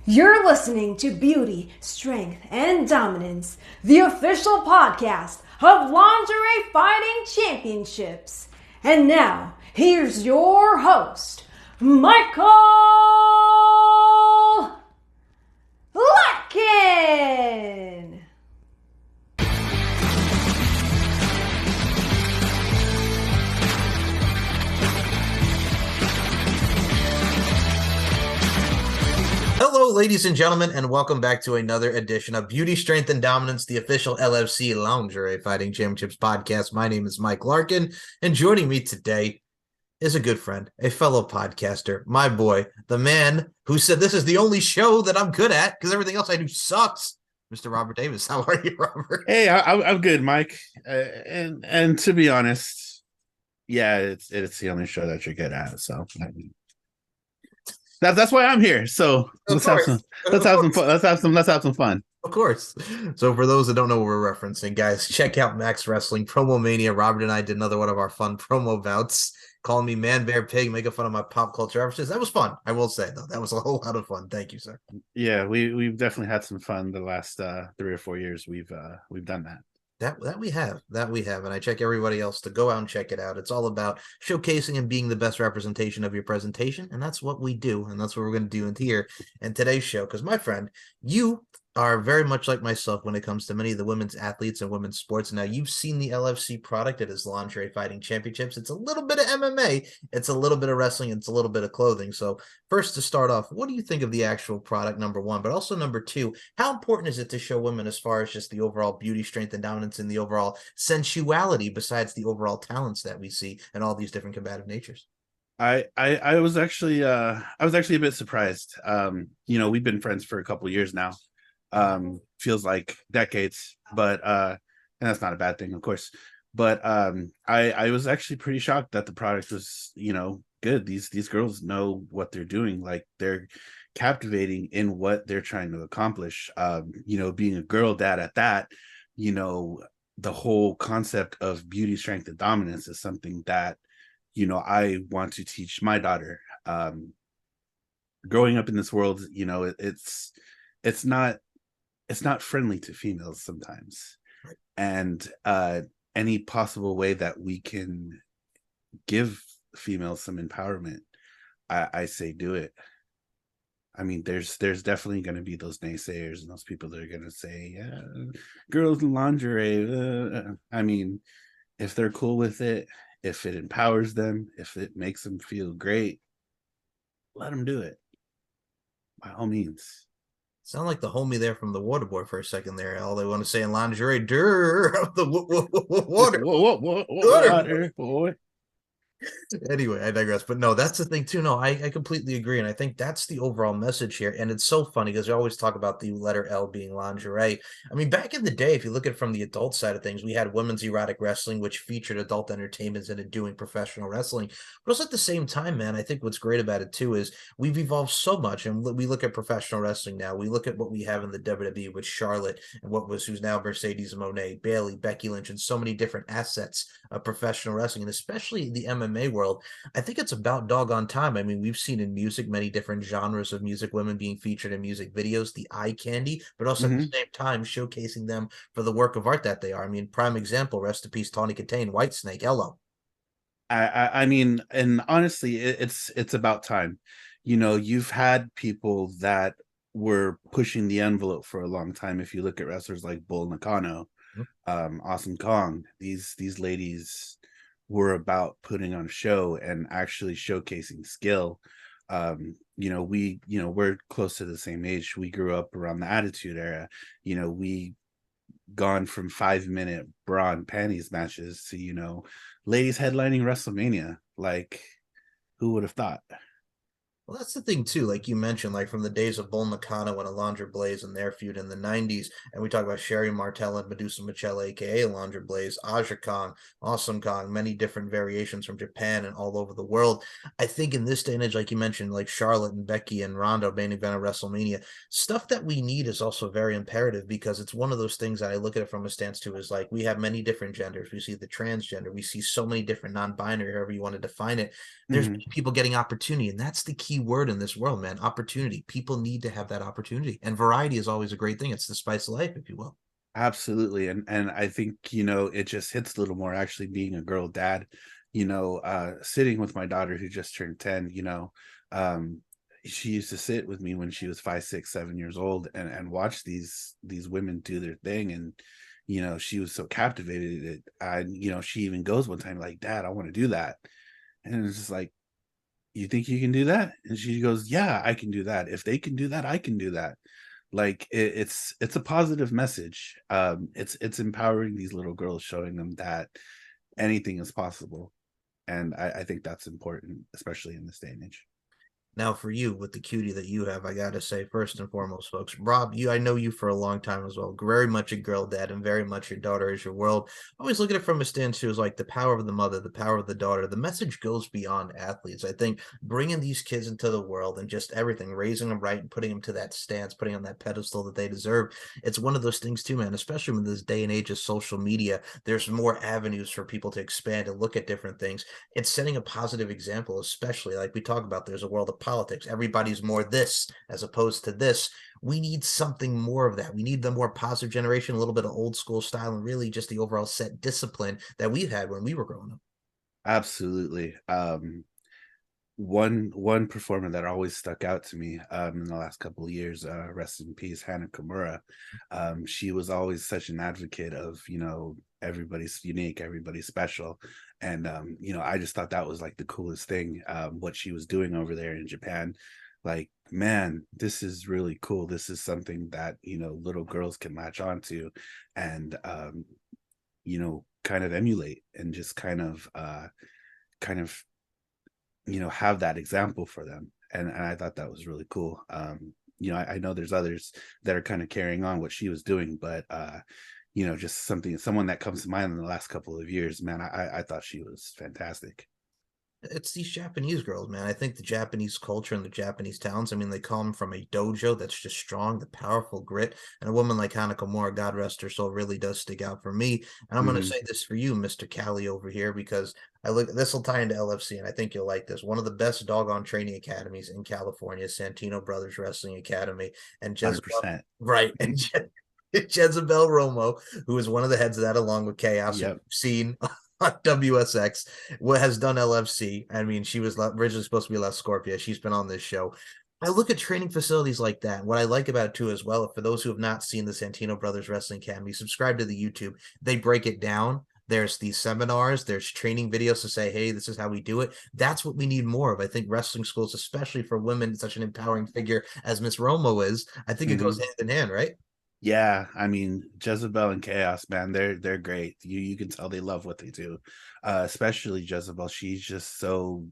You're listening to Beauty, Strength, and Dominance, the official podcast of Lingerie Fighting Championships. And now, here's your host, Michael Larkin. Hello, ladies and gentlemen, and welcome back to another edition of Beauty, Strength, and Dominance, the official LFC Lingerie Fighting Championships podcast. My name is Mike Larkin, and joining me today is a good friend, a fellow podcaster, my boy, the man who said this is the only show that I'm good at because everything else I do sucks. Mr. Robert Davis, how are you, Robert? Hey, I'm good, Mike. And to be honest, yeah, it's the only show that you're good at. So that's why I'm here. So let's have some fun. Let's have some fun. Of course. So for those that don't know what we're referencing, guys, check out Max Wrestling, Promomania. Robert and I did another one of our fun promo bouts, calling me Man, Bear, Pig, making fun of my pop culture references. That was fun. I will say, though, that was a whole lot of fun. Thank you, sir. Yeah, we've definitely had some fun the last 3 or 4 years. We've done that. That we have, and I check everybody else to go out and check it out. It's all about showcasing and being the best representation of your presentation, and that's what we do, and that's what we're going to do in here in today's show. Because my friend, you are very much like myself when it comes to many of the women's athletes and women's sports. Now, you've seen the LFC product. It is Lingerie Fighting Championships. It's a little bit of MMA, it's a little bit of wrestling, it's a little bit of clothing. So first, to start off, what do you think of the actual product, number one? But also, number two, how important is it to show women as far as just the overall beauty, strength, and dominance and the overall sensuality besides the overall talents that we see and all these different combative natures? I was actually a bit surprised. We've been friends for a couple of years now. Feels like decades, but and that's not a bad thing, of course. But I was actually pretty shocked that the product was, good. These girls know what they're doing. Like, they're captivating in what they're trying to accomplish. Being a girl dad at that, the whole concept of beauty, strength, and dominance is something that, I want to teach my daughter. Growing up in this world, it's not friendly to females sometimes. And any possible way that we can give females some empowerment, I say do it. I mean, there's definitely going to be those naysayers and those people that are going to say, yeah, girls in lingerie. I mean, if they're cool with it, if it empowers them, if it makes them feel great, let them do it. By all means. Sound like the homie there from the Waterboy for a second there. All they want to say in lingerie, the water. Water, boy. Anyway, I digress. But no, that's the thing too. No, I completely agree. And I think that's the overall message here. And it's so funny because we always talk about the letter L being lingerie. I mean, back in the day, if you look at it from the adult side of things, we had women's erotic wrestling, which featured adult entertainments and doing professional wrestling. But also at the same time, man, I think what's great about it too is we've evolved so much. And we look at professional wrestling now. We look at what we have in the WWE with Charlotte and who's now Mercedes Moné, Bayley, Becky Lynch, and so many different assets of professional wrestling, and especially the MMA world. I think it's about doggone time. I mean, we've seen in music many different genres of music, women being featured in music videos, the eye candy, but also at the same time showcasing them for the work of art that they are. I mean, prime example, rest in peace, Tawny Katane, Whitesnake, hello. I mean, and honestly, it's about time. You've had people that were pushing the envelope for a long time. If you look at wrestlers like Bull Nakano, Awesome Kong, these ladies were about putting on a show and actually showcasing skill. We're close to the same age. We grew up around the Attitude Era. We gone from 5-minute bra and panties matches to, ladies headlining WrestleMania. Like, who would have thought? Well, that's the thing too. Like you mentioned, like from the days of Bull Nakano and Alundra Blaze and their feud in the '90s, and we talk about Sherry Martel and Medusa Michelli, aka Alundra Blaze, Aja Kong, Awesome Kong, many different variations from Japan and all over the world. I think in this day and age, like you mentioned, like Charlotte and Becky and Ronda main event of WrestleMania, stuff that we need is also very imperative because it's one of those things that I look at it from a stance too. Is like we have many different genders. We see the transgender. We see so many different non-binary, however you want to define it. There's people getting opportunity, and that's the key key word in this world, man. Opportunity. People need to have that opportunity, and variety is always a great thing. It's the spice of life, if you will. Absolutely. And I think, it just hits a little more actually being a girl dad, sitting with my daughter who just turned 10, um, she used to sit with me when she was 5, 6, 7 years old and watch these women do their thing. And, she was so captivated. She even goes one time like, Dad, I want to do that. And it's just like, you think you can do that? And she goes, yeah, I can do that. If they can do that, I can do that. Like it's a positive message. It's empowering these little girls, showing them that anything is possible. And I think that's important, especially in this day and age. Now, for you, with the cutie that you have, I gotta say, first and foremost, folks, Rob, I know you for a long time as well. Very much a girl dad, and very much your daughter is your world. I always look at it from a stance too, as like the power of the mother, the power of the daughter. The message goes beyond athletes. I think bringing these kids into the world and just everything, raising them right and putting them to that stance, putting on that pedestal that they deserve. It's one of those things too, man. Especially in this day and age of social media, there's more avenues for people to expand and look at different things. It's setting a positive example, especially like we talk about. There's a world of politics. Everybody's more this as opposed to this. We need something more of that. We need the more positive generation, a little bit of old school style, and really just the overall set discipline that we had when we were growing up. Absolutely. One performer that always stuck out to me in the last couple of years, rest in peace, Hannah Kimura. She was always such an advocate of, everybody's unique, everybody's special. And I just thought that was like the coolest thing, what she was doing over there in Japan. Like, man, this is really cool. This is something that little girls can latch onto and kind of emulate, and just kind of have that example for them. And I thought that was really cool. I know there's others that are kind of carrying on what she was doing, but just someone that comes to mind in the last couple of years, man, I thought she was fantastic. It's these Japanese girls, man. I think the Japanese culture and the Japanese talents, I mean, they come from a dojo that's just strong, the powerful grit. And a woman like Hana Kimura, God rest her soul, really does stick out for me. And I'm going to say this for you, Mr. Cali over here, because this will tie into LFC, and I think you'll like this. One of the best doggone training academies in California, Santino Brothers Wrestling Academy. And Jezebel, 100%. right. And Jezebel Romo, who is one of the heads of that, along with Chaos, Yep. who we've seen on WSX, what has done LFC. I mean, she was originally supposed to be Les Scorpia. She's been on this show. I look at training facilities like that. What I like about it too, as well, for those who have not seen the Santino Brothers Wrestling Academy, subscribe to the YouTube. They break it down. There's these seminars, there's training videos to say, hey, this is how we do it. That's what we need more of. I think wrestling schools, especially for women, such an empowering figure as Miss Romo is, I think it goes hand in hand, right? Yeah, I mean, Jezebel and Chaos, man, they're great. You can tell they love what they do. Especially Jezebel. She's just so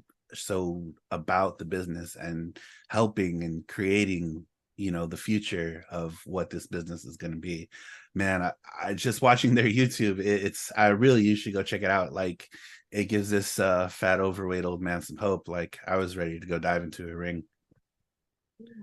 about the business and helping and creating, the future of what this business is going to be. Man, I just watching their YouTube, you should go check it out. Like, it gives this fat, overweight old man some hope. Like, I was ready to go dive into a ring.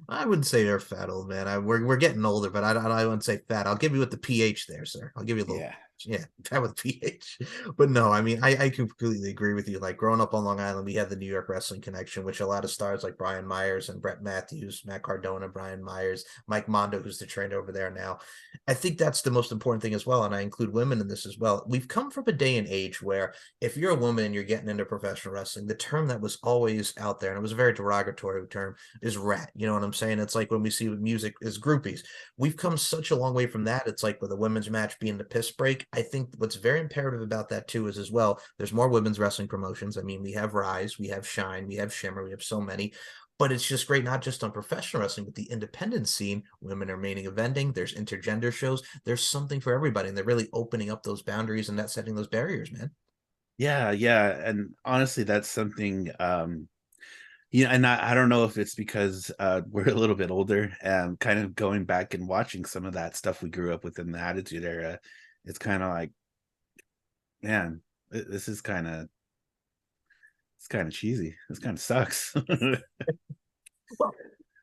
I wouldn't say they're fat, old man. We're getting older, but I wouldn't say fat. I'll give you with the pH there, sir. I'll give you a little. Yeah, fat with pH. But no, I mean, I completely agree with you. Like, growing up on Long Island, we had the New York Wrestling Connection, which a lot of stars like Brian Myers and Brett Matthews, Matt Cardona, Brian Myers, Mike Mondo, who's the trainer over there now. I think that's the most important thing as well, and I include women in this as well. We've come from a day and age where if you're a woman and you're getting into professional wrestling, the term that was always out there, and it was a very derogatory term, is rat. You know what I'm saying? It's like when we see with music is groupies. We've come such a long way from that. It's like with a women's match being the piss break. I think what's very imperative about that too is, as well, there's more women's wrestling promotions. I mean, we have Rise, we have Shine, we have Shimmer, we have so many. But it's just great, not just on professional wrestling, but the independent scene. Women are main eventing. There's intergender shows. There's something for everybody. And they're really opening up those boundaries and not setting those barriers, man. Yeah. And honestly, that's something, and I don't know if it's because we're a little bit older and kind of going back and watching some of that stuff we grew up with in the Attitude Era. It's kind of like, man, this is kind of, it's kind of cheesy. This kind of sucks. Well,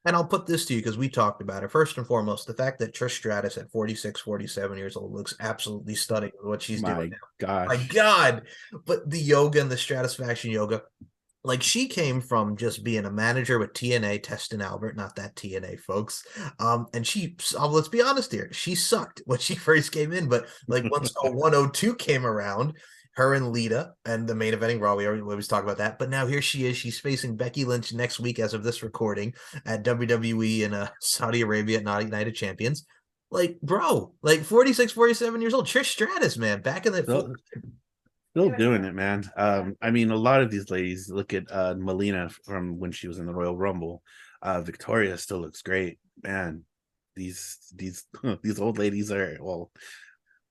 and I'll put this to you because we talked about it. First and foremost, the fact that Trish Stratus at 46, 47 years old looks absolutely stunning with what she's doing now. Gosh. My God. But the yoga and the Stratusfaction yoga, Like she came from just being a manager with TNA, Teston Albert, not that TNA, folks. And she, let's be honest here, she sucked when she first came in. But like once 0102 came around, her and Lita and the main eventing Raw, we always talk about that. But now here she is. She's facing Becky Lynch next week, as of this recording, at WWE in Saudi Arabia at Night of Champions. Like, bro, like 46, 47 years old. Trish Stratus, man, back in the Still doing it, man. I mean, a lot of these ladies, look at Melina from when she was in the Royal Rumble. Victoria still looks great, man. These these old ladies are, well,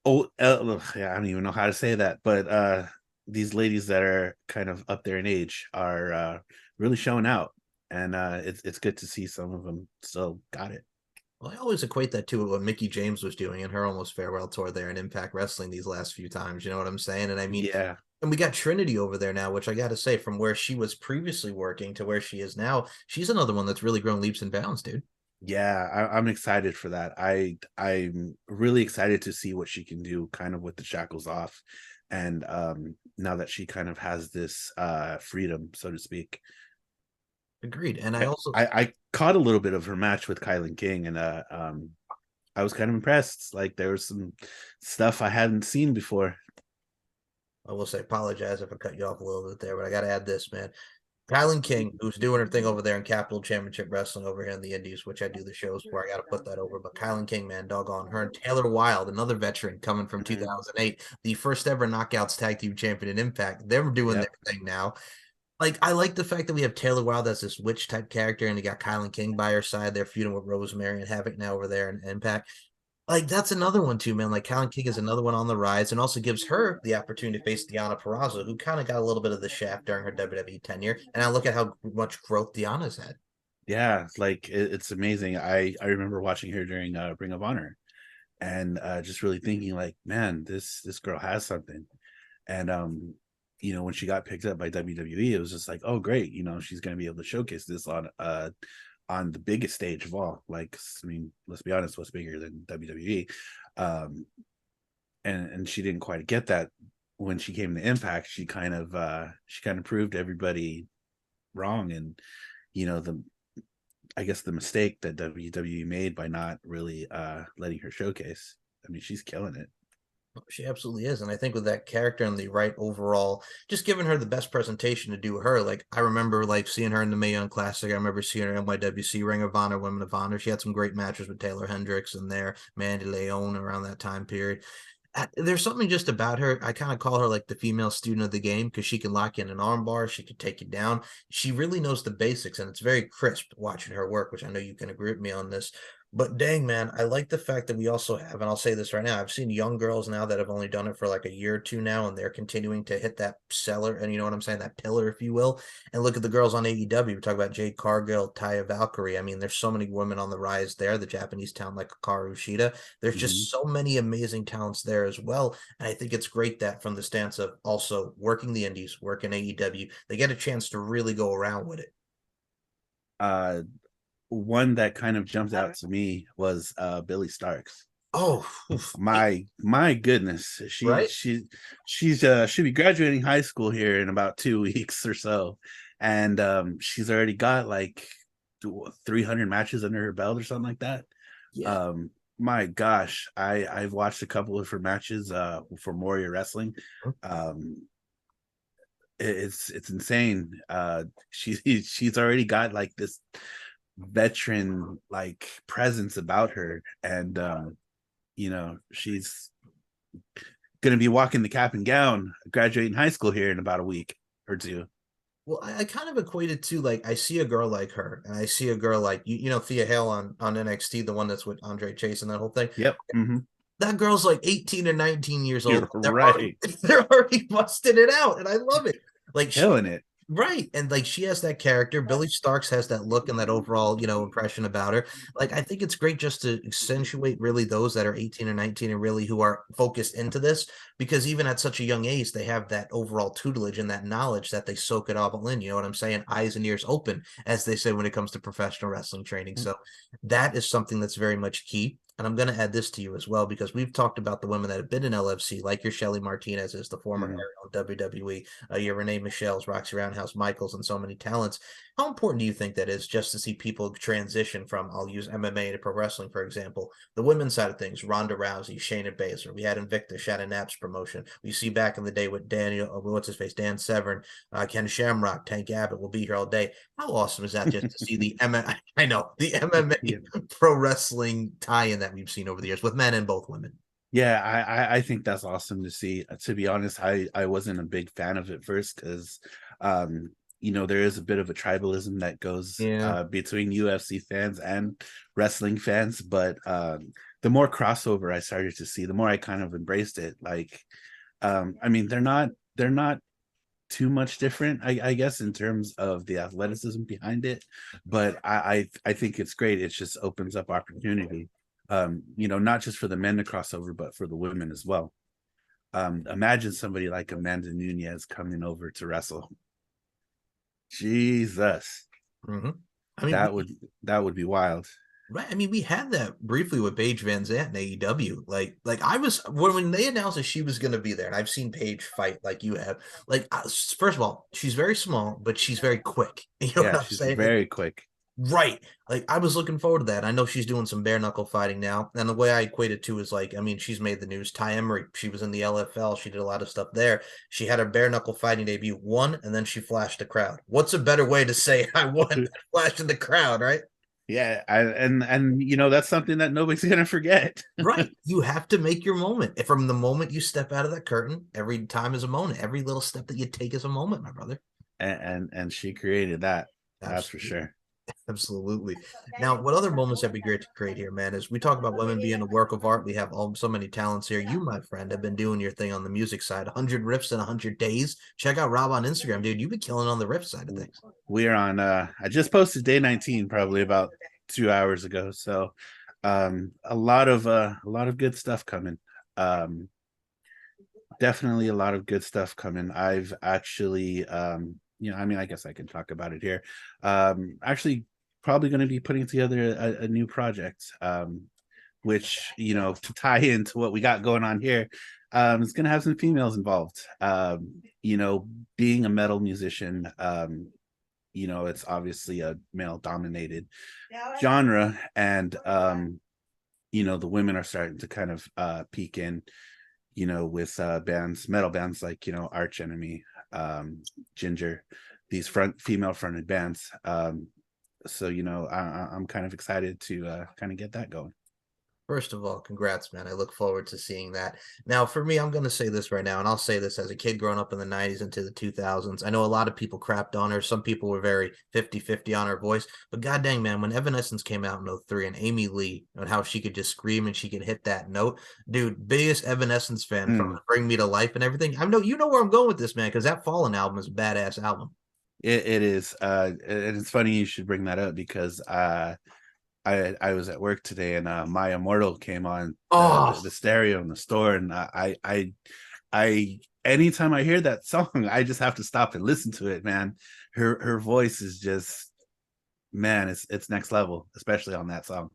old. Yeah, I don't even know how to say that, but these ladies that are kind of up there in age are really showing out, and it's good to see some of them still got it. Well, I always equate that to what Mickie James was doing in her almost farewell tour there in Impact Wrestling these last few times. You know what I'm saying? And I mean, Yeah. And we got Trinity over there now, which I got to say, from where she was previously working to where she is now, she's another one that's really grown leaps and bounds, dude. Yeah, I'm excited for that. I'm really excited to see what she can do, kind of with the shackles off, and now that she kind of has this freedom, so to speak. Agreed. And I caught a little bit of her match with Kylan King, and I was kind of impressed. Like there was some stuff I hadn't seen before. I will say, apologize if I cut you off a little bit there, but I got to add this, man. Kylan King, who's doing her thing over there in Capital Championship Wrestling over here in the Indies, which I do the shows for. I got to put that over. But Kylan King, man, doggone her. And Taylor Wilde, another veteran coming from 2008, the first ever Knockouts Tag Team Champion in Impact. They're doing their thing now. Like, I like the fact that we have Taylor Wilde as this witch type character, and you got Kylan King by her side. They're feuding with Rosemary and Havoc now over there in Impact. Like, that's another one too, man. Like, Kylan King is another one on the rise, and also gives her the opportunity to face Deonna Purrazzo, who kind of got a little bit of the shaft during her WWE tenure. And I look at how much growth Deonna's had. Yeah, like it's amazing. I remember watching her during Ring of Honor, and just really thinking, like, man, this girl has something. And you know, when she got picked up by WWE, it was just like, oh, great, you know, she's going to be able to showcase this on the biggest stage of all. Like, I mean, let's be honest, what's bigger than WWE? And she didn't quite get that when she came to Impact. She kind of proved everybody wrong, and you know, I guess the mistake that WWE made by not really letting her showcase. I mean, she's killing it. She absolutely is. And I think with that character and the right overall, just giving her the best presentation to do her. Like, I remember like seeing her in the Mae Young Classic. I remember seeing her in NYWC, Ring of Honor, Women of Honor. She had some great matches with Taylor Hendricks and there, Mandy Leon around that time period. There's something just about her. I kind of call her like the female student of the game, because she can lock in an armbar. She can take you down. She really knows the basics, and it's very crisp watching her work, which I know you can agree with me on this. But dang, man, I like the fact that we also have, and I'll say this right now, I've seen young girls now that have only done it for like a year or two now, and they're continuing to hit that cellar, and you know what I'm saying, that pillar, if you will. And look at the girls on AEW. We talk about Jade Cargill, Taya Valkyrie. I mean, there's so many women on the rise there. The Japanese talent like Hikaru Shida. There's just so many amazing talents there as well. And I think it's great that from the stance of also working the indies, working AEW, they get a chance to really go around with it. One that kind of jumped out to me was Billy Starks. Oh, my goodness. She's should be graduating high school here in about 2 weeks or so. And she's already got like 300 matches under her belt or something like that. Yeah. My gosh, I've watched a couple of her matches for Warrior Wrestling. It's insane. She's already got like this veteran like presence about her, and you know, she's gonna be walking the cap and gown, graduating high school here in about a week or two. Well, I kind of equated to, like, I see a girl like her, and I see a girl like you know, Thea Hale on NXT, the one that's with Andre Chase and that whole thing. Yep. That girl's like 18 and 19 years old. They're already busting it out, and I love it. Like, killing it. Right. And like, she has that character. Billy Starks has that look and that overall, you know, impression about her. Like, I think it's great just to accentuate really those that are 18 or 19 and really who are focused into this, because even at such a young age, they have that overall tutelage and that knowledge that they soak it all in. You know what I'm saying? Eyes and ears open, as they say when it comes to professional wrestling training. So that is something that's very much key. and I'm going to add this to you as well, because we've talked about the women that have been in LFC, like your Shelly Martinez is the former Ariel in WWE, your Renee Michelle's, Roxy Roundhouse Michaels, and so many talents. How important do you think that is, just to see people transition from, I'll use MMA to pro wrestling, for example, the women's side of things, Ronda Rousey, Shayna Baszler, we had Invicta, Shannon Knapp's promotion. We see back in the day with Daniel, what's his face, Dan Severn, Ken Shamrock, Tank Abbott will be here all day. How awesome is that, just to see the I know, the MMA pro wrestling tie-in that we've seen over the years with men and both women. Yeah, I think that's awesome to see. To be honest, I wasn't a big fan of it first because there is a bit of a tribalism that goes between UFC fans and wrestling fans, but the more crossover I started to see, the more I kind of embraced it. Like, I mean, they're not too much different, I guess, in terms of the athleticism behind it, but I think it's great. It just opens up opportunity, not just for the men to cross over, but for the women as well. Imagine somebody like Amanda Nunes coming over to wrestle. Jesus. Mm-hmm. I mean, that would be wild. Right. I mean, we had that briefly with Paige Van Zant in AEW. Like I was when they announced that she was going to be there, and I've seen Paige fight like you have. Like, first of all, she's very small, but she's very quick. You know what I'm she's saying? Very quick. Right. Like, I was looking forward to that. I know she's doing some bare knuckle fighting now. And the way I equate it to is, like, I mean, she's made the news. Ty Emery, she was in the LFL. She did a lot of stuff there. She had her bare knuckle fighting debut, won, and then she flashed the crowd. What's a better way to say I won than flashing the crowd, right? Yeah, and that's something that nobody's gonna forget. Right. You have to make your moment. From the moment you step out of that curtain, every time is a moment. Every little step that you take is a moment, my brother. And she created that. Absolutely. That's for sure. Absolutely. Now, what other moments that'd be great to create here, man, is we talk about women being a work of art. We have so many talents here. You, my friend, have been doing your thing on the music side. 100 riffs in 100 days. Check out Rob on Instagram, dude. You've been killing on the riff side of things. We're on I just posted day 19 probably about 2 hours ago. So a lot of good stuff coming. Definitely a lot of good stuff coming. I've actually I guess I can talk about it here. Actually probably going to be putting together a new project, which, to tie into what we got going on here, it's going to have some females involved. Being a metal musician, it's obviously a male dominated genre, and the women are starting to kind of peek in, with metal bands like Arch Enemy, Ginger, these female fronted bands. So I'm kind of excited to kind of get that going. First of all, congrats, man. I look forward to seeing that. Now, for me, I'm going to say this right now, and I'll say this as a kid growing up in the 90s into the 2000s. I know a lot of people crapped on her. Some people were very 50-50 on her voice. But god dang, man, when Evanescence came out in 2003 and Amy Lee and how she could just scream and she could hit that note, dude, biggest Evanescence fan from Bring Me to Life and everything. I know you know where I'm going with this, man, because that Fallen album is a badass album. It is. And it's funny you should bring that up because I was at work today and My Immortal came on the stereo in the store, and I anytime I hear that song, I just have to stop and listen to it, man. Her voice is just, man, it's next level, especially on that song.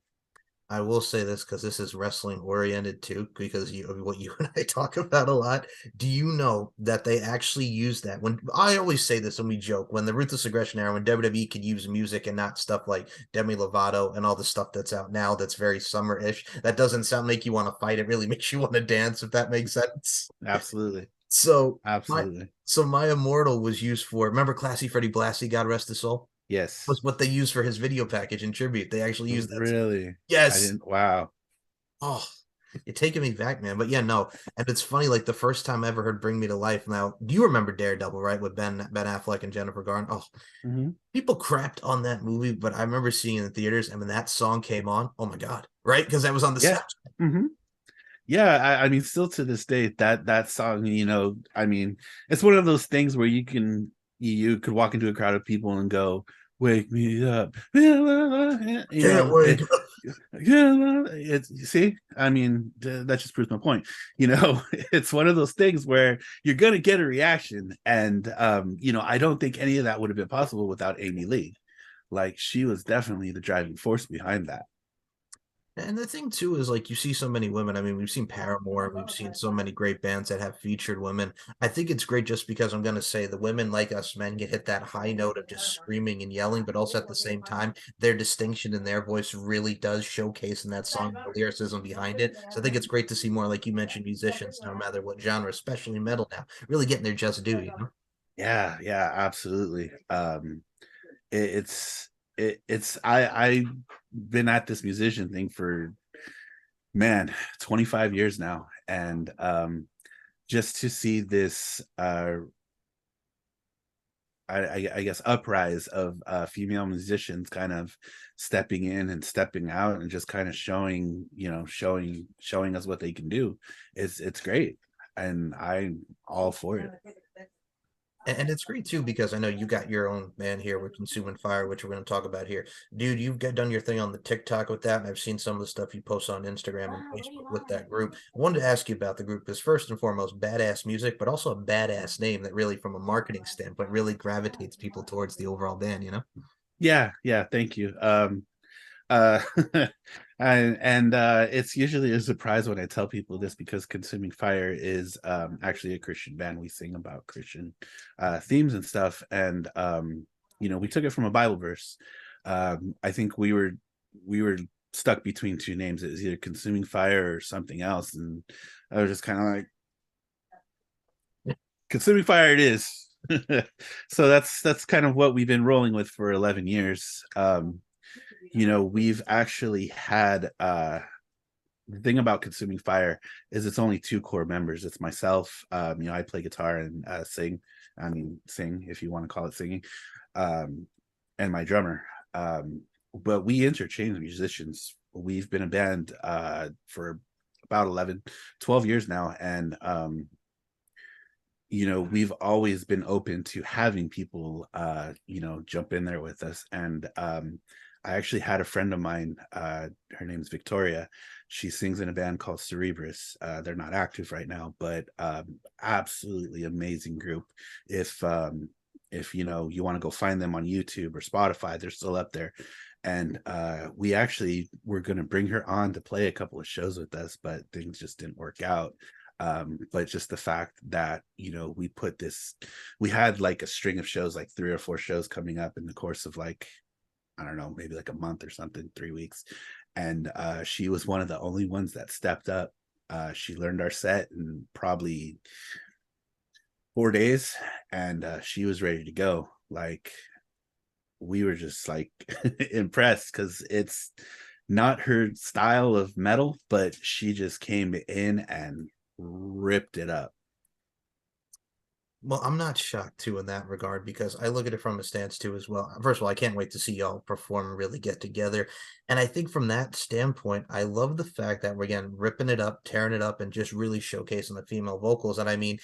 I will say this because this is wrestling oriented too, because what you and I talk about a lot. Do you know that they actually use that? When I always say this and we joke, when the Ruthless Aggression era, when WWE could use music and not stuff like Demi Lovato and all the stuff that's out now that's very summer-ish, that doesn't make you want to fight. It really makes you want to dance, if that makes sense. Absolutely. So absolutely. My Immortal was used for, remember Classy Freddie Blassie, God rest his soul? Yes. Was what they used for his video package in tribute. They actually used that. Really? Yes. I didn't. Wow. Oh, you're taking me back, man. But yeah, no. And it's funny, like the first time I ever heard Bring Me to Life. Now, do you remember Daredevil, right? With Ben Affleck and Jennifer Garner? Oh, people crapped on that movie, but I remember seeing it in the theaters. And when that song came on, oh my God, right? Because that was on the soundtrack. Yeah, I mean, still to this day, that song, I mean, it's one of those things where you could walk into a crowd of people and go, "Wake me up." Can't wake up. You see, I mean, that just proves my point. It's one of those things where you're gonna get a reaction, and I don't think any of that would have been possible without Amy Lee. Like, she was definitely the driving force behind that. And the thing too is like you see so many women. I mean, we've seen Paramore, we've seen so many great bands that have featured women. I think it's great just because I'm gonna say the women like us men get hit that high note of just screaming and yelling, but also at the same time, their distinction in their voice really does showcase in that song the lyricism behind it. So I think it's great to see more, like you mentioned, musicians, no matter what genre, especially metal now, really getting their just due, you know? Yeah, yeah, absolutely. It, it's it's I've been at this musician thing for, man, 25 years now, and just to see this I guess uprise of female musicians kind of stepping in and stepping out and just kind of showing, showing us what they can do. It's great, and I'm all for it. And it's great too because I know you got your own man here with Consuming Fire, which we're going to talk about here. Dude, you've done your thing on the TikTok with that, and I've seen some of the stuff you post on Instagram and Facebook with that group. I wanted to ask you about the group because first and foremost, badass music, but also a badass name that really, from a marketing standpoint, really gravitates people towards the overall band, you know? Yeah, yeah, thank you. Uh and it's usually a surprise when I tell people this, because Consuming Fire is actually a Christian band. We sing about Christian themes and stuff, and we took it from a Bible verse. I think we were stuck between two names. It was either Consuming Fire or something else, and I was just kind of like, Consuming Fire it is. So that's kind of what we've been rolling with for 11 years. We've actually had the thing about Consuming Fire is it's only two core members. It's myself. I play guitar and sing. I mean, sing if you want to call it singing, and my drummer. But we interchange musicians. We've been a band for about 11, 12 years now, and we've always been open to having people jump in there with us. And I actually had a friend of mine, her name's Victoria. She sings in a band called Cerebrus. They're not active right now, but absolutely amazing group. If you want to go find them on YouTube or Spotify, they're still up there. And we actually were going to bring her on to play a couple of shows with us, but things just didn't work out. But just the fact that we had like a string of shows, like 3 or 4 shows coming up in the course of, like, I don't know, maybe like a month or something, 3 weeks. And she was one of the only ones that stepped up. She learned our set in probably 4 days, and she was ready to go. Like, we were just like impressed, because it's not her style of metal, but she just came in and ripped it up. Well, I'm not shocked too in that regard because I look at it from a stance too as well. First of all, I can't wait to see y'all perform and really get together. And I think from that standpoint, I love the fact that we're again ripping it up, tearing it up, and just really showcasing the female vocals. And I mean,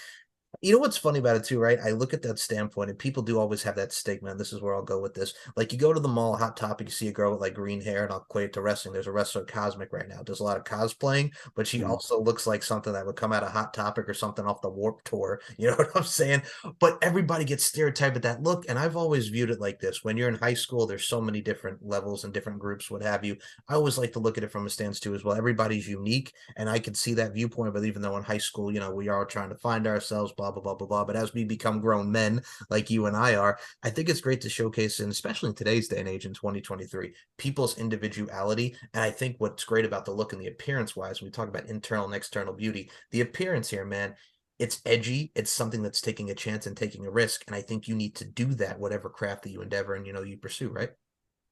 you know what's funny about it too, right? I look at that standpoint, and people do always have that stigma. And this is where I'll go with this. Like, you go to the mall, Hot Topic, you see a girl with like green hair, and I'll equate it to wrestling. There's a wrestler, Cosmic, right now. Does a lot of cosplaying, but she Mhm. also looks like something that would come out of Hot Topic or something off the Warp Tour. You know what I'm saying? But everybody gets stereotyped with that look, and I've always viewed it like this. When you're in high school, there's so many different levels and different groups, what have you. I always like to look at it from a stance too as well. Everybody's unique, and I could see that viewpoint. But even though in high school, we are trying to find ourselves, blah blah blah blah blah. But as we become grown men like you and I are, I think it's great to showcase, and especially in today's day and age in 2023, people's individuality. And I think what's great about the look and the appearance wise, when we talk about internal and external beauty, the appearance here, man, it's edgy. It's something that's taking a chance and taking a risk. And I think you need to do that, whatever craft that you endeavor and you pursue, right?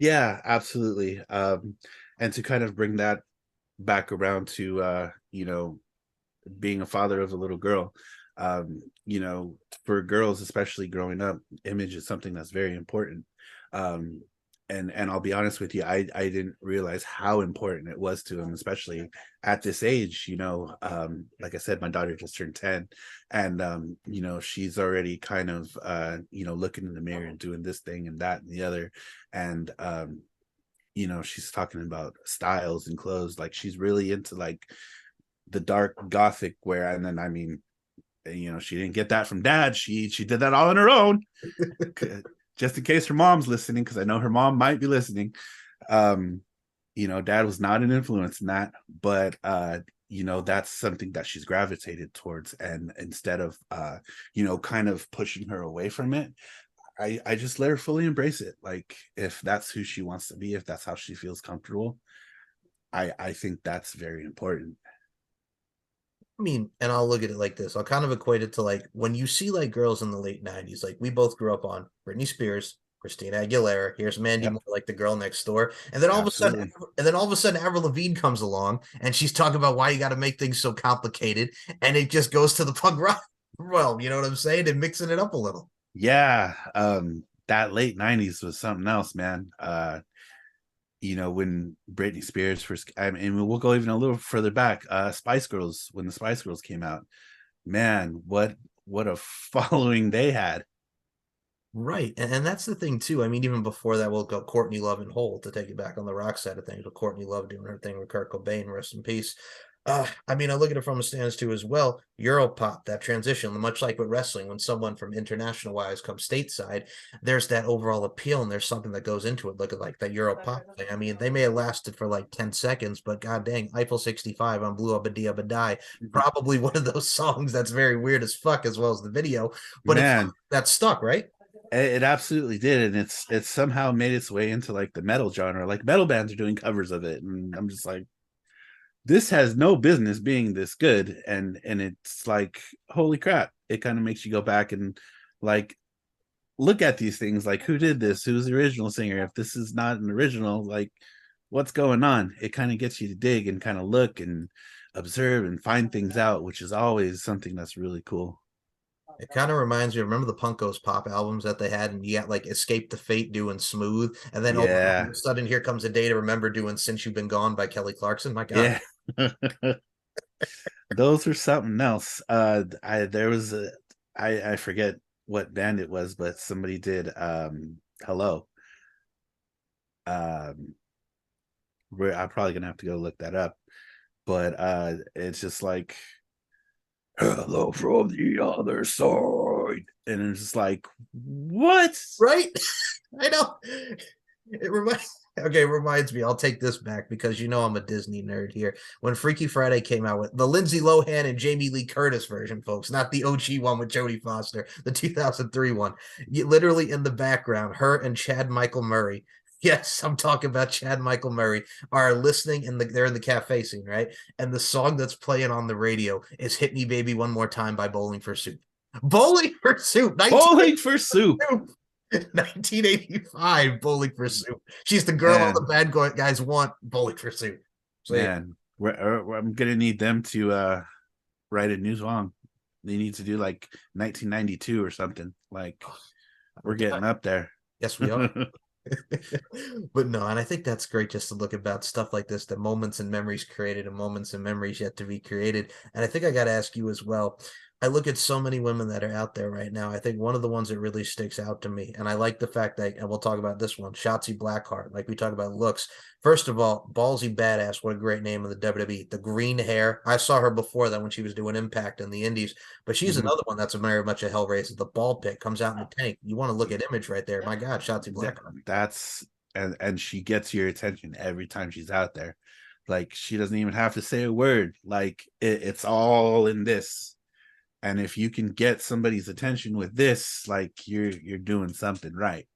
Yeah, absolutely. And to kind of bring that back around to being a father of a little girl, for girls, especially growing up, image is something that's very important. um and I'll be honest with you, I didn't realize how important it was to him, especially at this age. Like I said, my daughter just turned 10, and she's already kind of looking in the mirror and doing this thing and that and the other. And she's talking about styles and clothes. Like, she's really into like the dark gothic wear. And then, I mean, she didn't get that from dad. She did that all on her own. Just in case her mom's listening, because I know her mom might be listening. um Dad was not an influence in that, but that's something that she's gravitated towards. And instead of kind of pushing her away from it, I just let her fully embrace it. Like, if that's who she wants to be, if that's how she feels comfortable, I think that's very important. I mean, and I'll look at it like this. I'll kind of equate it to like when you see like girls in the late 90s, like we both grew up on Britney Spears, Christina Aguilera, here's Mandy Yep, Moore, like the girl next door. And then absolutely. all of a sudden Avril Lavigne comes along and she's talking about why you got to make things so complicated. And it just goes to the punk rock realm, you know what I'm saying? And mixing it up a little. Yeah. That late 90s was something else, man. When Britney Spears first, I mean, we'll go even a little further back. Spice Girls, when the Spice Girls came out, man, what a following they had. Right. And that's the thing too. I mean, even before that, we'll go Courtney Love and Hole to take it back on the rock side of things, with Courtney Love doing her thing with Kurt Cobain, rest in peace. I mean, I look at it from a stance too as well. Europop, that transition, much like with wrestling, when someone from international wise comes stateside, there's that overall appeal and there's something that goes into it. Look at like that Europop thing. I mean, they may have lasted for like 10 seconds, but god dang, Eiffel 65 on Blue Abba Abba Die, probably one of those songs that's very weird as fuck, as well as the video, but Man, that's stuck, right? it absolutely did, and it's somehow made its way into like the metal genre. Like, metal bands are doing covers of it, and I'm just like, this has no business being this good. And it's like, holy crap, it kind of makes you go back and like look at these things, like, who did this, who's the original singer? If this is not an original, like, what's going on? It kind of gets you to dig and kind of look and observe and find things out, which is always something that's really cool. It kind of reminds me, remember the Punkos pop albums that they had, and you got like Escape the Fate doing Smooth, and then all of Yeah, a sudden Here Comes a Day to Remember doing Since You've Been Gone by Kelly Clarkson. My God. yeah. Those are something else. I there was a I forget what band it was, but somebody did Hello. Um I'm probably gonna have to go look that up. But it's just like, hello from the other side. And it's just like, what? Right? I know. It reminds me, I'll take this back because you know I'm a Disney nerd here. When Freaky Friday came out with the Lindsay Lohan and Jamie Lee Curtis version, folks, not the OG one with Jodie Foster, the 2003 one. Literally in the background, her and Chad Michael Murray. Yes, I'm talking about Chad Michael Murray are listening they're in the cafe scene, right? And the song that's playing on the radio is Hit Me Baby One More Time by Bowling for Soup. Bowling for Soup. Bowling for Soup. 1985, Bowling for Soup. She's the girl all Man, the bad guys want. Bowling for Soup. So yeah. man, I'm gonna need them to write a new song. They need to do like 1992 or something. Like, we're getting up there. Yes, we are. But no, and I think that's great just to look about stuff like this, the moments and memories created and moments and memories yet to be created. And I think I got to ask you as well. I look at so many women that are out there right now. I think one of the ones that really sticks out to me, and I like the fact that, and we'll talk about this one, Shotzi Blackheart. Like we talk about looks. First of all, ballsy badass. What a great name in the WWE. The green hair. I saw her before that when she was doing Impact in the Indies, but she's another one that's very much a Hellraiser. The ball pit comes out in the tank. You want to look at image right there. My God, Shotzi Blackheart. That's and she gets your attention every time she's out there. Like, she doesn't even have to say a word. Like, it's all in this. And if you can get somebody's attention with this, like, you're doing something right.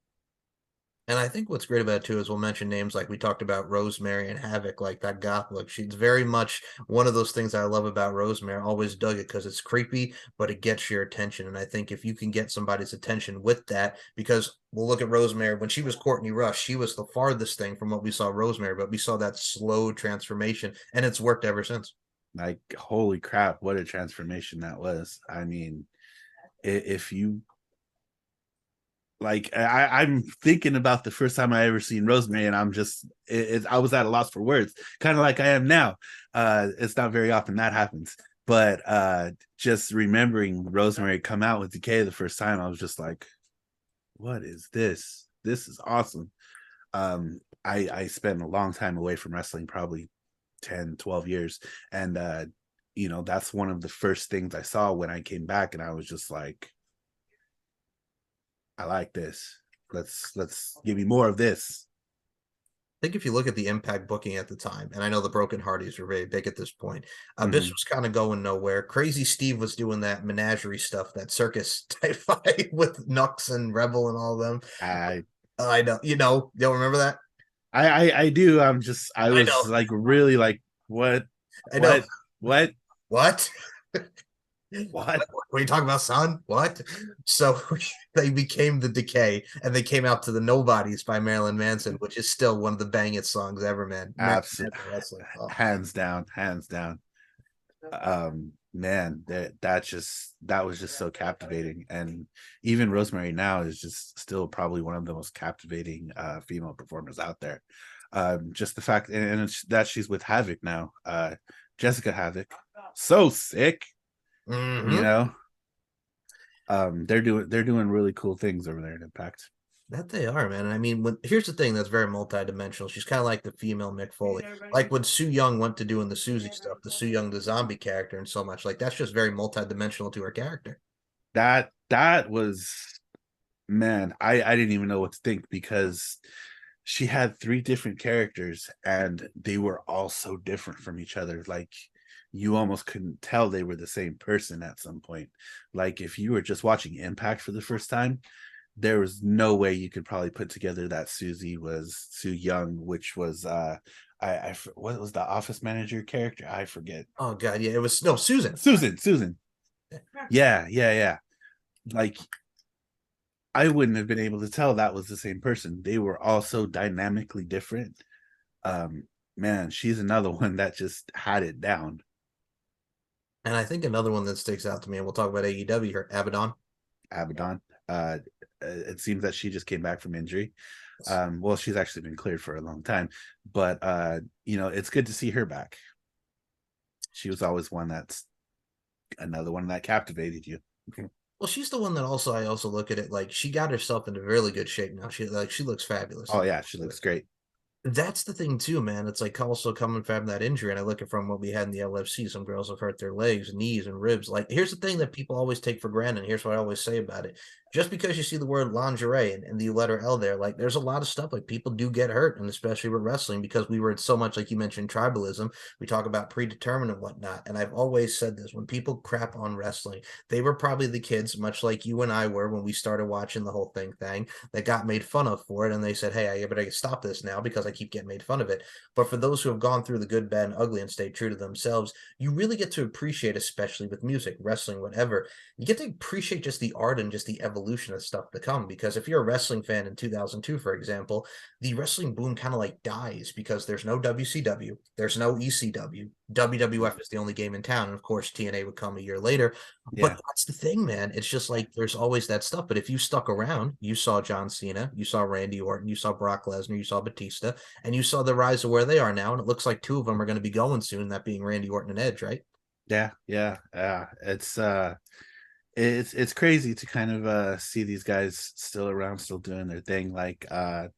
And I think what's great about it too is we'll mention names like we talked about Rosemary and Havoc, like that goth look. She's very much one of those things I love about Rosemary. I always dug it because it's creepy, but it gets your attention. And I think if you can get somebody's attention with that, because we'll look at Rosemary when she was Courtney Rush, she was the farthest thing from what we saw Rosemary, but we saw that slow transformation, and it's worked ever since. Like, holy crap, what a transformation that was. I mean, if you like, I'm thinking about the first time I ever seen Rosemary, and I'm just I was at a loss for words, kind of like I am now. It's not very often that happens, but just remembering Rosemary come out with Decay the first time, I was just like, what is this? This is awesome. I spent a long time away from wrestling, probably 10-12 years, and that's one of the first things I saw when I came back, and I was just like, I like this. Let's give me more of this. think if you look at the Impact booking at the time, and I know the Broken Hearties were very big at this point, Abyss was kind of going nowhere. Crazy Steve was doing that menagerie stuff, that circus type fight with Nux and Rebel and all of them. I know, you don't remember that? I do. I I was know. like really like what I know. what What? what What are you talking about, son? What? So they became the Decay, and they came out to the Nobodies by Marilyn Manson, which is still one of the bangest songs ever, man. absolutely Oh. hands down. Man, that was just so captivating. And even Rosemary now is just still probably one of the most captivating female performers out there. Just the fact that she's with Havoc now, Jessica Havoc, so sick. You know, they're doing really cool things over there at Impact. That they are, man. I mean, here's the thing that's very multidimensional. She's kind of like the female Mick Foley. Like when Sue Young went to doing the Susie stuff, the Sue Young the zombie character, and so much. Like that's just very multidimensional to her character. That was, man, I didn't even know what to think, because she had 3 different characters and they were all so different from each other. Like you almost couldn't tell they were the same person at some point. Like if you were just watching Impact for the first time, there was no way you could probably put together that Susie was Sue Young, which was what was the office manager character? I forget. Oh god, yeah, it was no Susan. Susan. Yeah. Like I wouldn't have been able to tell that was the same person. They were all so dynamically different. Man, she's another one that just had it down. And I think another one that sticks out to me, and we'll talk about AEW here, Abaddon. It seems that she just came back from injury. Well, she's actually been cleared for a long time, but it's good to see her back. She was always another one that captivated you. Well, she's the one that I also look at it like she got herself into really good shape now. She looks fabulous. Oh yeah, she looks great. That's the thing too, man. It's like also coming from that injury, and I look at from what we had in the LFC. Some girls have hurt their legs, knees, and ribs. Like, here's the thing that people always take for granted. And here's what I always say about it: just because you see the word lingerie and the letter L there, like, there's a lot of stuff like people do get hurt, and especially with wrestling because we were so much like you mentioned tribalism. We talk about predetermined and whatnot, and I've always said this: when people crap on wrestling, they were probably the kids, much like you and I were when we started watching the whole thing that got made fun of for it, and they said, "Hey, I better stop this now because I keep getting made fun of it." But for those who have gone through the good, bad, and ugly and stayed true to themselves, you really get to appreciate, especially with music, wrestling, whatever, you get to appreciate just the art and just the evolution of stuff to come. Because if you're a wrestling fan in 2002, for example, the wrestling boom kind of like dies because there's no WCW, there's no ECW, WWF is the only game in town, and of course TNA would come a year later. Yeah. But that's the thing, man. It's just like there's always that stuff. But if you stuck around, you saw John Cena, you saw Randy Orton, you saw Brock Lesnar, you saw Batista, and you saw the rise of where they are now. And it looks like 2 of them are going to be going soon, that being Randy Orton and Edge, right? Yeah. It's crazy to kind of see these guys still around, still doing their thing. Like I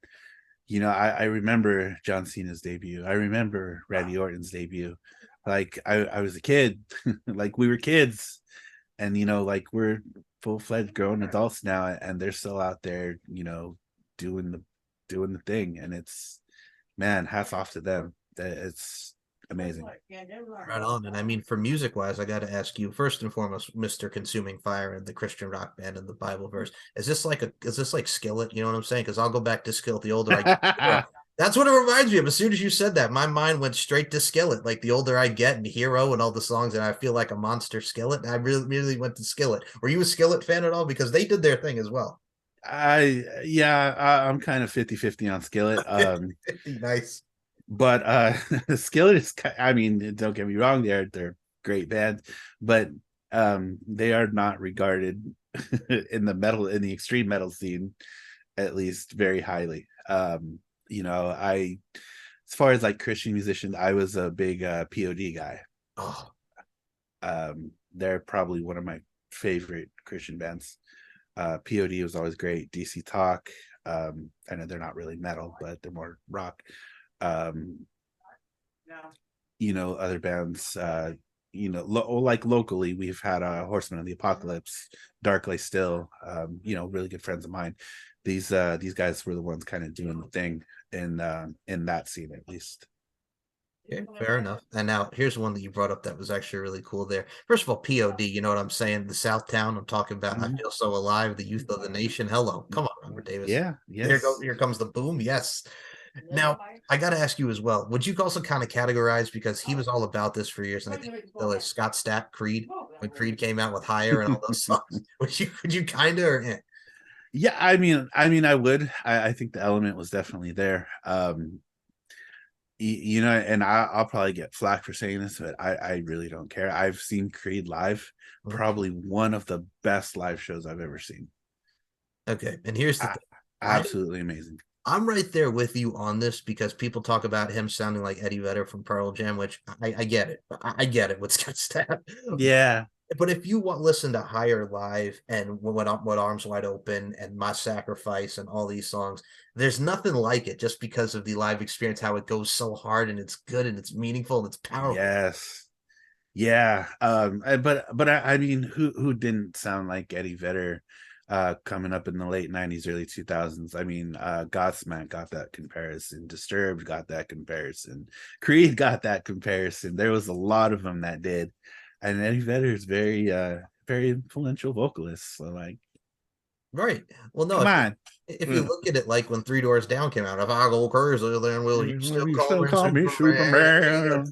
remember John Cena's debut. I remember Randy Orton's debut. Like I was a kid, like we were kids, and like we're full-fledged grown adults now, and they're still out there, doing the thing, and it's, man, hats off to them. It's amazing. Right on. And I mean, for music wise, I got to ask you first and foremost, Mr. Consuming Fire and the Christian rock band and the Bible verse. Is this like Skillet? You know what I'm saying? Because I'll go back to Skillet the older I get. That's what it reminds me of. As soon as you said that, my mind went straight to Skillet. Like the older I get, and Hero and all the songs, and I feel like a monster Skillet. And I really went to Skillet. Were you a Skillet fan at all? Because they did their thing as well. I'm kind of 50-50 on Skillet. Nice. But Skillet is, I mean, don't get me wrong, they're great band, but they are not regarded in the extreme metal scene, at least, very highly. As far as like Christian musicians, I was a big POD guy. Oh. They're probably one of my favorite Christian bands. POD was always great. DC Talk, I know they're not really metal, but they're more rock. Other bands, like locally, we've had Horsemen of the Apocalypse, Darklay Still, really good friends of mine. These guys were the ones kind of doing the thing in that scene, at least. Yeah, fair enough. And now here's one that you brought up that was actually really cool there. First of all, POD, you know what I'm saying? The Southtown, I'm talking about. I feel so alive, the youth of the nation. Hello. Come on, Robert Davis. Yeah, yes. Here comes the boom. Yes. Now, I got to ask you as well. Would you also kind of categorize, because he was all about this for years, and I think he still is, Scott Stapp, Creed, when Creed came out with Higher and all those songs? Would you kind of, Yeah, I mean, I would. I think the element was definitely there. And I'll probably get flack for saying this, but I really don't care. I've seen Creed live, probably one of the best live shows I've ever seen. Okay, and here's the thing. Absolutely amazing. I'm right there with you on this, because people talk about him sounding like Eddie Vedder from Pearl Jam, which I get it. I get it with Scott Stapp. Yeah. But if you listen to Higher live and what Arms Wide Open and My Sacrifice and all these songs, there's nothing like it, just because of the live experience, how it goes so hard and it's good and it's meaningful and it's powerful. Yes. Yeah. But I mean, who didn't sound like Eddie Vedder coming up in the late 90s, early 2000s? I mean, Godsmack got that comparison, Disturbed got that comparison, Creed got that comparison. There was a lot of them that did. And Eddie Vedder is very influential vocalist. So like, right. Well, no, come on. If you look at it, like when Three Doors Down came out, if I go crazy, then will you still call me Superman?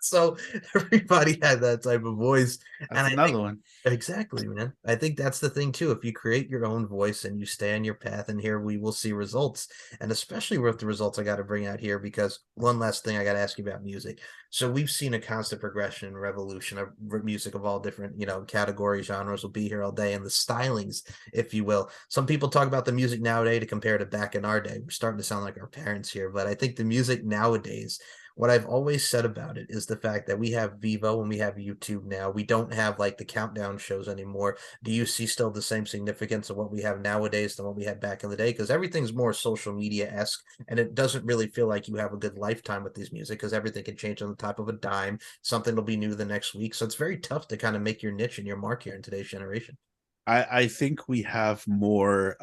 So everybody had that type of voice. That's another one. Exactly, man. I think that's the thing too. If you create your own voice and you stay on your path, and here we will see results. And especially with the results I got to bring out here, because one last thing I got to ask you about music. So we've seen a constant progression and revolution of music of all different, categories, genres will be here all day, and the stylings, if you will. Some people talk about the music nowadays to compare to back in our day. We're starting to sound like our parents here, but I think the music nowadays, what I've always said about it is the fact that we have Vivo and we have YouTube now. We don't have like the countdown shows anymore. Do you see still the same significance of what we have nowadays than what we had back in the day? Because everything's more social media-esque, and it doesn't really feel like you have a good lifetime with these music, because everything can change on the top of a dime. Something will be new the next week. So it's very tough to kind of make your niche and your mark here in today's generation. I think we have more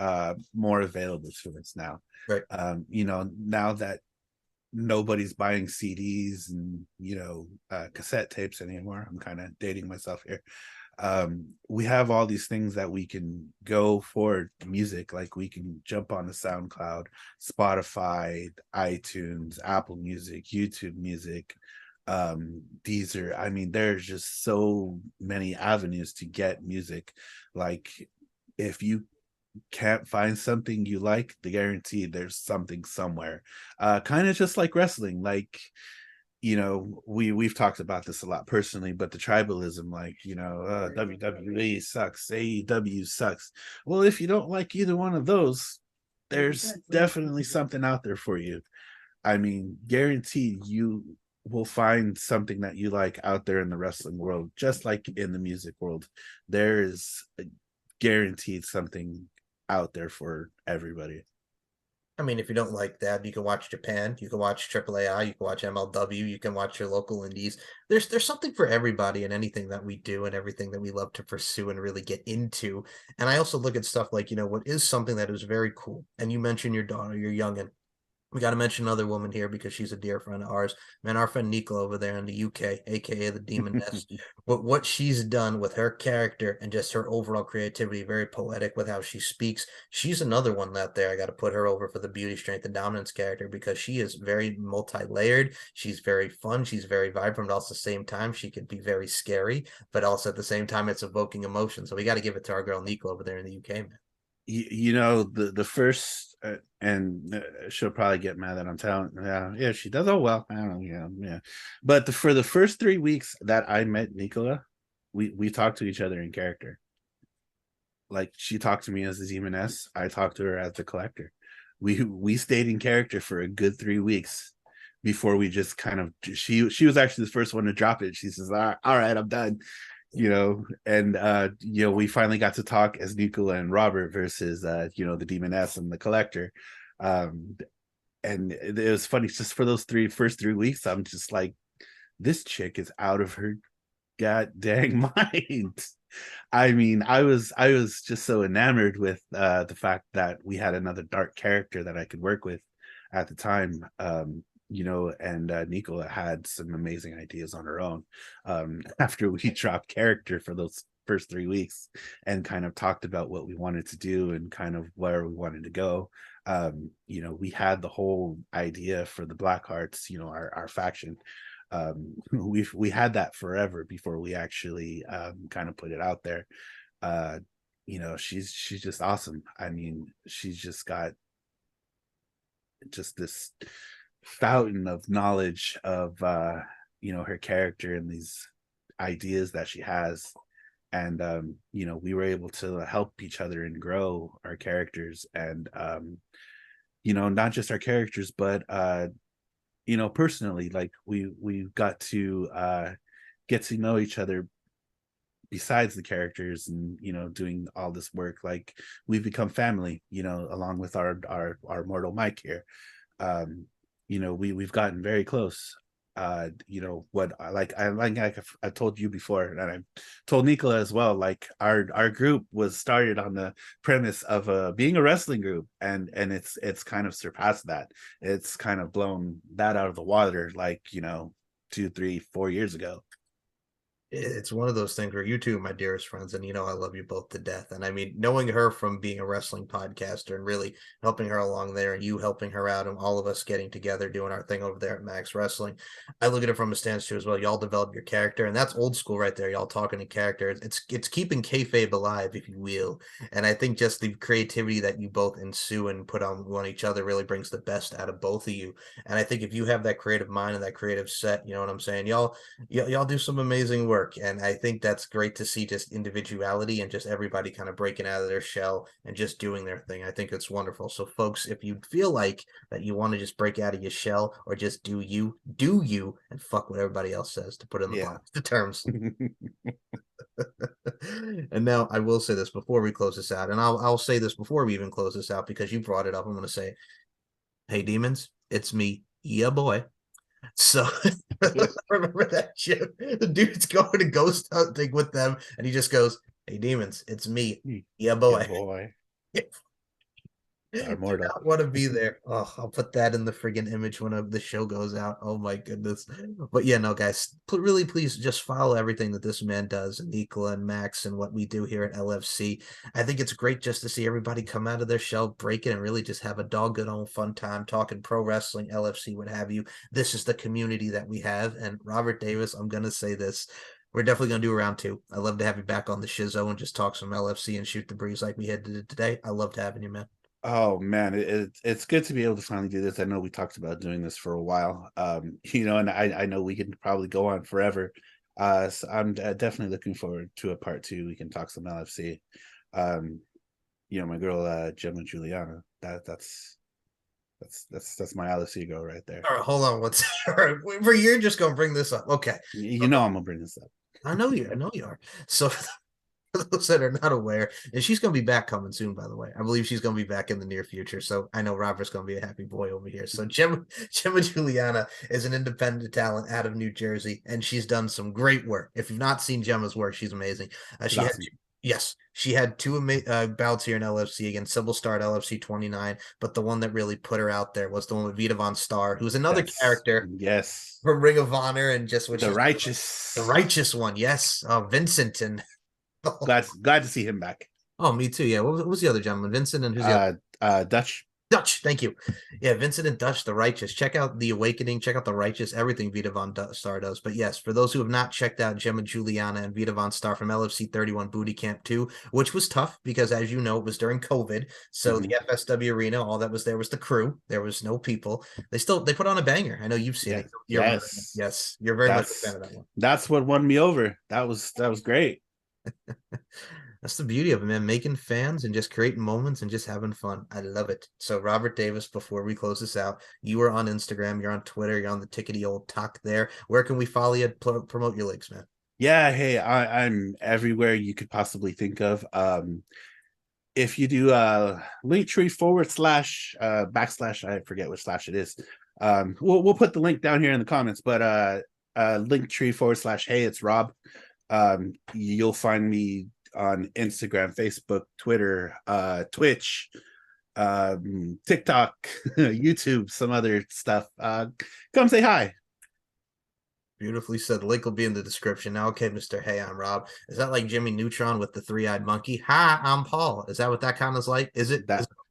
available to us now. Right. Now that nobody's buying CDs and cassette tapes anymore. I'm kind of dating myself here. We have all these things that we can go for music. Like we can jump on the SoundCloud, Spotify, iTunes, Apple Music, YouTube Music, Deezer. I mean, there's just so many avenues to get music. Like if you can't find something you like, the guarantee there's something somewhere. Kind of just like wrestling. Like, we've talked about this a lot personally, but the tribalism, like, WWE sucks, AEW sucks. Well, if you don't like either one of those, there's definitely something out there for you. I mean, guaranteed you will find something that you like out there in the wrestling world, just like in the music world. There is guaranteed something out there for everybody. I mean, if you don't like that, you can watch Japan, you can watch AAA, you can watch MLW, you can watch your local indies. There's something for everybody in anything that we do and everything that we love to pursue and really get into. And I also look at stuff like, what is something that is very cool. And you mentioned your daughter, your youngin'. We got to mention another woman here because she's a dear friend of ours. Man, our friend Nicola over there in the UK, aka the Demoness. What she's done with her character and just her overall creativity, very poetic with how she speaks. She's another one out there. I got to put her over for the beauty, strength, and dominance character, because she is very multi-layered. She's very fun. She's very vibrant. But also at the same time, she could be very scary, but also at the same time, it's evoking emotion. So we got to give it to our girl Nicola over there in the UK, man. The first and she'll probably get mad that I'm telling. Yeah, she does. Oh well, I don't know. Yeah. But for the first 3 weeks that I met Nicola, we talked to each other in character. Like she talked to me as the Demoness, I talked to her as the Collector. We stayed in character for a good 3 weeks before we just kind of. She was actually the first one to drop it. She says, "All right, I'm done." And we finally got to talk as Nicola and Robert versus the Demoness and the Collector. And it was funny, just for those first 3 weeks, I'm just like, this chick is out of her god dang mind. I mean, I was just so enamored with the fact that we had another dark character that I could work with at the time. And Nicola had some amazing ideas on her own. After we dropped character for those first 3 weeks and kind of talked about what we wanted to do and kind of where we wanted to go. We had the whole idea for the Blackhearts, our faction. We had that forever before we actually kind of put it out there. She's just awesome. I mean, she's just got just this fountain of knowledge of her character and these ideas that she has. And we were able to help each other and grow our characters, and not just our characters, but personally, like we got to get to know each other besides the characters, and doing all this work. Like, we've become family, along with our mortal Mike here. We've gotten very close. What I told you before, and I told Nicola as well, like our group was started on the premise of being a wrestling group, and it's kind of surpassed that. It's kind of blown that out of the water, like 2, 3, 4 years ago. It's one of those things where you two are my dearest friends, and I love you both to death. And I mean, knowing her from being a wrestling podcaster and really helping her along there, and you helping her out, and all of us getting together doing our thing over there at Max Wrestling, I look at it from a stance too as well. Y'all develop your character, and that's old school right there. Y'all talking in character. It's keeping kayfabe alive, if you will. And I think just the creativity that you both ensue and put on each other really brings the best out of both of you. And I think if you have that creative mind and that creative set, you know what I'm saying, y'all do some amazing work. And I think that's great to see, just individuality and just everybody kind of breaking out of their shell and just doing their thing. I think it's wonderful. So folks, if you feel like that you want to just break out of your shell or just do you and fuck what everybody else says, to put in the terms. And now I will say this before we close this out, and I'll say this before we even close this out, because you brought it up. I'm going to say, hey, demons, it's me, yeah, boy. So remember that shit? The dude's going to ghost hunting with them, and he just goes, "Hey, demons, it's me, yeah, boy." Yeah, boy. I want to be there. Oh, I'll put that in the friggin' image when the show goes out. Oh my goodness. But yeah, no, guys, really, please just follow everything that this man does, and Nicola and Max, and what we do here at LFC. I think it's great just to see everybody come out of their shell, break it, and really just have a doggone old fun time talking pro wrestling, LFC, what have you. This is the community that we have. And Robert Davis, I'm going to say this. We're definitely going to do a round 2. I love to have you back on the Shizzo and just talk some LFC and shoot the breeze like we had today. I loved having you, man. Oh man, it's good to be able to finally do this. I know we talked about doing this for a while, and I know we can probably go on forever. So I'm definitely looking forward to a part 2. We can talk some LFC. My girl Gemma Juliana. That's my LFC girl right there. All right, hold on. You're just gonna bring this up? Okay, I'm gonna bring this up. I know you are. So, for those that are not aware, and she's going to be back coming soon, by the way. I believe she's going to be back in the near future. So I know Robert's going to be a happy boy over here. So Gemma Juliana is an independent talent out of New Jersey, and she's done some great work. If you've not seen Gemma's work, she's amazing. She had 2 bouts here in LFC against Sybil Star at LFC 29, but the one that really put her out there was the one with Vita Von Star, who's another character. Yes. From Ring of Honor, and just the righteous one. Yes. Vincent and glad to see him back. Oh, me too. Yeah. What was the other gentleman? Vincent and who's the other? Dutch. Thank you. Yeah, Vincent and Dutch, the Righteous. Check out The Awakening. Check out The Righteous. Everything Vita Von Star does. But yes, for those who have not checked out Gemma Juliana and Vita Von Star from LFC 31 Booty Camp 2, which was tough because, as you know, it was during COVID. So the FSW arena, all that was there was the crew. There was no people. They put on a banger. I know you've seen it. Yes. You're very much a fan of that one. That's what won me over. That was great. That's the beauty of it, man. Making fans and just creating moments and just having fun. I love it. So, Robert Davis, before we close this out, you are on Instagram, you're on Twitter, you're on the tickety old talk there. Where can we follow you? Promote your links, man. Yeah, hey, I'm everywhere you could possibly think of. If you do Linktree / / I forget which slash it is. We'll put the link down here in the comments, but Linktree/hey, it's Rob. You'll find me on Instagram, Facebook, Twitter, Twitch, TikTok, YouTube, some other stuff. Come say hi. Beautifully said. The link will be in the description. Now, okay, Mr. Hey, I'm Rob. Is that like Jimmy Neutron with the three-eyed monkey? Hi, I'm Paul. Is that what that kind of is like? Is it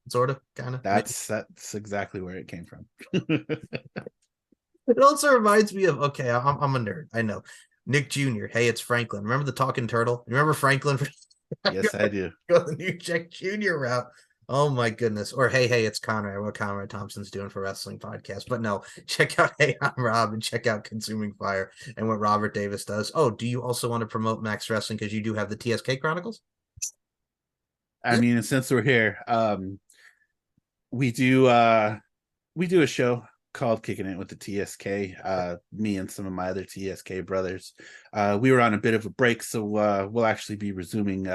sort of kind of? That's exactly where it came from. It also reminds me of, okay, I'm a nerd. I know. Nick Jr. Hey, it's Franklin. Remember the talking turtle? You remember Franklin? Yes, I do. Go the new Jack Jr. route. Oh my goodness. Or hey, it's Conrad. What Conrad Thompson's doing for wrestling podcast. But no, check out Hey, I'm Rob and check out Consuming Fire and what Robert Davis does. Oh, do you also want to promote Max Wrestling because you do have the TSK Chronicles? I mean, since we're here, we do a show called Kicking It with the TSK. Me and some of my other TSK brothers. We were on a bit of a break, so we'll actually be resuming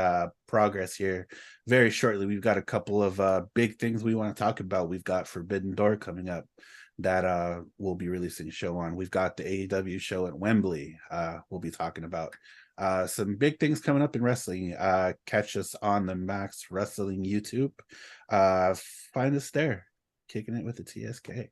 progress here very shortly. We've got a couple of big things we want to talk about. We've got Forbidden Door coming up that we'll be releasing a show on. We've got the AEW show at Wembley we'll be talking about. Some big things coming up in wrestling. Catch us on the Max Wrestling YouTube. Find us there, Kicking It with the TSK.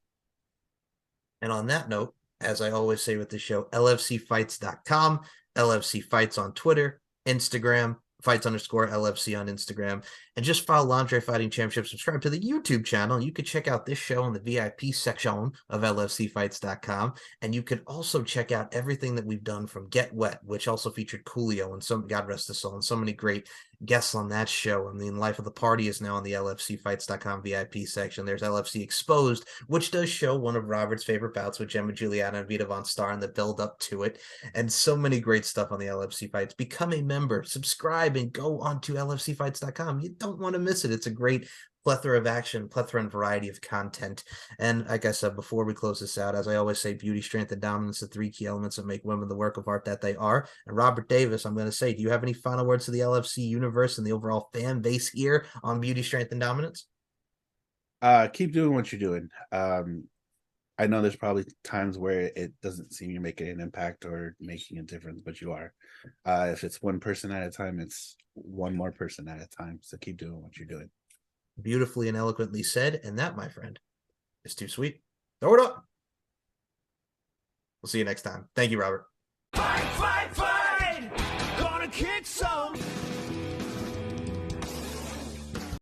And on that note, as I always say with the show, LFCfights.com, LFC Fights on Twitter, Instagram, fights_LFC on Instagram, and just follow Lingerie Fighting Championship. Subscribe to the YouTube channel. You could check out this show in the VIP section of LFCfights.com. And you could also check out everything that we've done from Get Wet, which also featured Coolio and some, God rest his soul, and so many great guests on that show. I mean, Life of the Party is now on the LFCfights.com VIP section. There's LFC Exposed, which does show one of Robert's favorite bouts with Gemma Giuliana and Vita Von Star and the build up to it. And so many great stuff on the LFC Fights. Become a member, subscribe, and go on to LFCfights.com. You don't want to miss it. It's a great plethora of action, plethora and variety of content. And like I said, before we close this out, as I always say, beauty, strength, and dominance, the three key elements that make women the work of art that they are. And Robert Davis, I'm going to say, do you have any final words to the LFC universe and the overall fan base here on beauty, strength, and dominance? Keep doing what you're doing. I know there's probably times where it doesn't seem you're making an impact or making a difference, but you are. If it's one person at a time, it's one more person at a time. So keep doing what you're doing. Beautifully and eloquently said. And that, my friend, is too sweet. Throw it up. We'll see you next time. Thank you, Robert.